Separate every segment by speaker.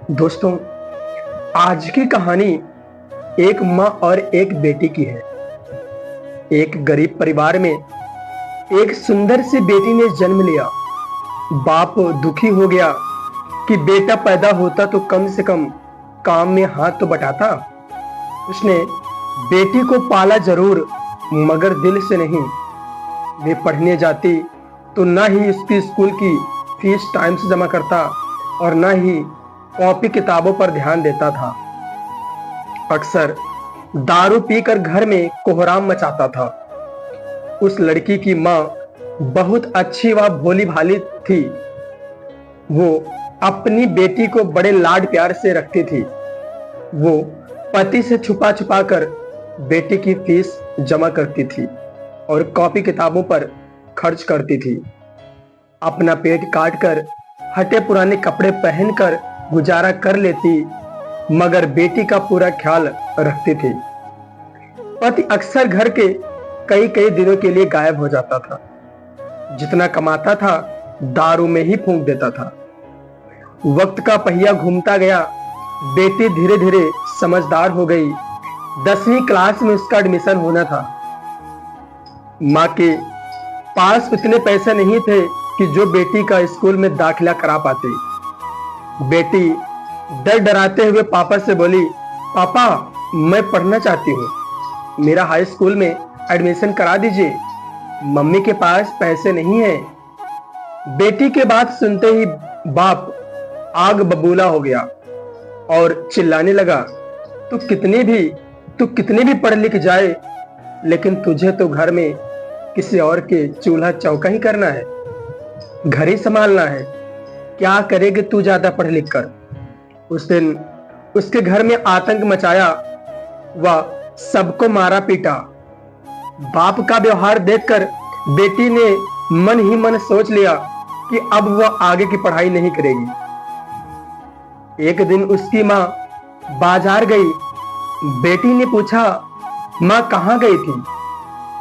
Speaker 1: दोस्तों, आज की कहानी एक माँ और एक बेटी की है। एक गरीब परिवार में एक सुंदर सी बेटी ने जन्म लिया। बाप दुखी हो गया कि बेटा पैदा होता तो कम से कम काम में हाथ तो बटाता। उसने बेटी को पाला जरूर, मगर दिल से नहीं। वे पढ़ने जाती तो ना ही उसकी स्कूल की फीस टाइम से जमा करता और ना ही कॉपी किताबों पर ध्यान देता था। अक्सर दारू पीकर घर में कोहराम मचाता था। उस लड़की की माँ बहुत अच्छी व भोली भाली थी। वो अपनी बेटी को बड़े लाड प्यार से रखती थी। वो पति से छुपा छुपा कर बेटी की फीस जमा करती थी और कॉपी किताबों पर खर्च करती थी। अपना पेट काट कर हटे पुराने कपड़े पहनकर गुजारा कर लेती, मगर बेटी का पूरा ख्याल रखती थी। पति अक्सर घर के कई कई दिनों के लिए गायब हो जाता था। जितना कमाता था दारू में ही फूंक देता था। वक्त का पहिया घूमता गया। बेटी धीरे धीरे समझदार हो गई। 10वीं क्लास में उसका एडमिशन होना था। माँ के पास उतने पैसे नहीं थे कि जो बेटी का स्कूल में दाखिला करा पाते। बेटी डर डराते हुए पापा से बोली, पापा मैं पढ़ना चाहती हूँ, मेरा हाई स्कूल में एडमिशन करा दीजिए, मम्मी के पास पैसे नहीं है। बेटी के बात सुनते ही बाप आग बबूला हो गया और चिल्लाने लगा, तू कितनी भी पढ़ लिख जाए, लेकिन तुझे तो घर में किसी और के चूल्हा चौका ही करना है, घर ही संभालना है। क्या करेगी तू ज्यादा पढ़ लिख कर। उस दिन उसके घर में आतंक मचाया व सबको मारा पीटा। बाप का व्यवहार देखकर बेटी ने मन ही मन सोच लिया कि अब वह आगे की पढ़ाई नहीं करेगी। एक दिन उसकी माँ बाजार गई। बेटी ने पूछा, माँ कहाँ गई थी।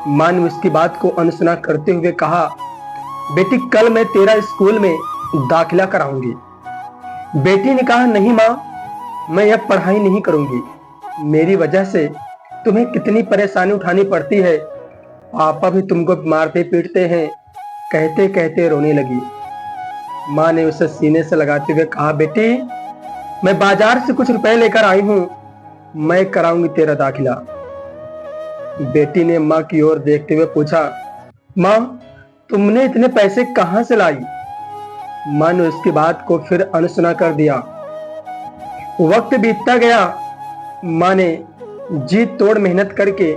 Speaker 1: माँ ने उसकी बात को अनसुना करते हुए कहा, बेटी कल मैं तेरा स्कूल में दाखिला कराऊंगी। बेटी ने कहा, नहीं माँ, मैं अब पढ़ाई नहीं करूंगी। मेरी वजह से तुम्हें कितनी परेशानी उठानी पड़ती है, पापा भी तुमको मारते पीटते हैं। कहते कहते रोने लगी। माँ ने उसे सीने से लगाते हुए कहा, बेटी मैं बाजार से कुछ रुपए लेकर आई हूं, मैं कराऊंगी तेरा दाखिला। बेटी ने माँ की ओर देखते हुए पूछा, माँ तुमने इतने पैसे कहां से लाई। माँ ने उसकी बात को फिर अनसुना कर दिया। वक्त बीतता गया। माँ ने जी तोड़ मेहनत करके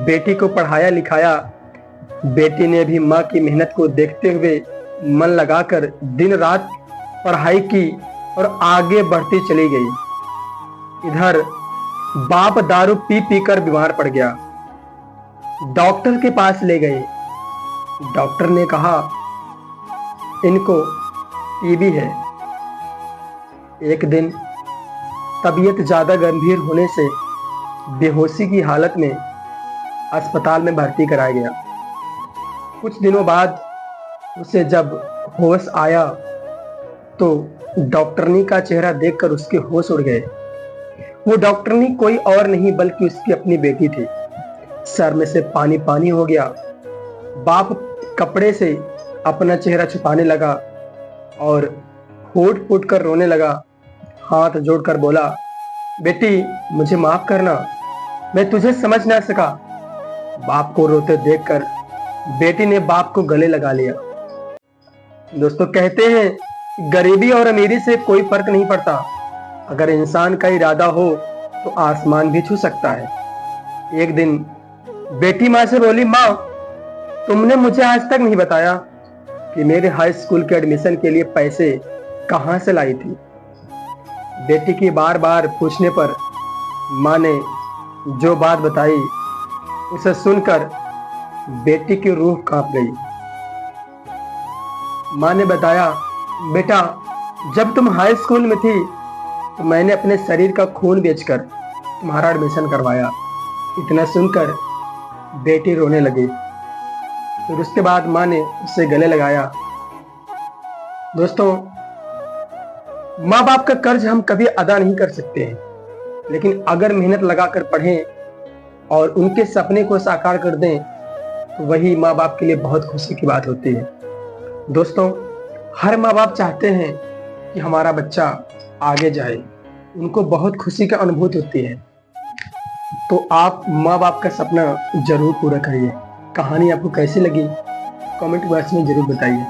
Speaker 1: बेटी को पढ़ाया लिखाया। बेटी ने भी माँ की मेहनत को देखते हुए मन लगाकर दिन रात पढ़ाई की और आगे बढ़ती चली गई। इधर बाप दारू पी पी कर बीमार पड़ गया। डॉक्टर के पास ले गए। डॉक्टर ने कहा, इनको टीबी है। एक दिन तबीयत ज्यादा गंभीर होने से बेहोशी की हालत में अस्पताल में भर्ती कराया गया। कुछ दिनों बाद उसे जब होश आया तो डॉक्टरनी का चेहरा देखकर उसके होश उड़ गए। वो डॉक्टरनी कोई और नहीं बल्कि उसकी अपनी बेटी थी। सर में से पानी पानी हो गया। बाप कपड़े से अपना चेहरा छुपाने लगा और फूट फूट कर रोने लगा। हाथ जोड़कर बोला, बेटी मुझे माफ करना, मैं तुझे समझ ना सका। बाप को रोते देखकर बेटी ने बाप को गले लगा लिया। दोस्तों, कहते हैं गरीबी और अमीरी से कोई फर्क नहीं पड़ता। अगर इंसान का इरादा हो तो आसमान भी छू सकता है। एक दिन बेटी माँ से बोली, माँ तुमने मुझे आज तक नहीं बताया कि मेरे हाई स्कूल के एडमिशन के लिए पैसे कहां से लाई थी। बेटी की बार बार पूछने पर माँ ने जो बात बताई उसे सुनकर बेटी की रूह कांप गई। माँ ने बताया, बेटा जब तुम हाई स्कूल में थी तो मैंने अपने शरीर का खून बेचकर तुम्हारा एडमिशन करवाया। इतना सुनकर बेटी रोने लगी। फिर उसके बाद माँ ने उसे गले लगाया। दोस्तों, माँ बाप का कर्ज हम कभी अदा नहीं कर सकते हैं, लेकिन अगर मेहनत लगाकर पढ़ें और उनके सपने को साकार कर दें तो वही माँ बाप के लिए बहुत खुशी की बात होती है। दोस्तों, हर माँ बाप चाहते हैं कि हमारा बच्चा आगे जाए, उनको बहुत खुशी का अनुभूति होती है। तो आप माँ बाप का सपना जरूर पूरा करिए। कहानी आपको कैसी लगी कमेंट बॉक्स में जरूर बताइए।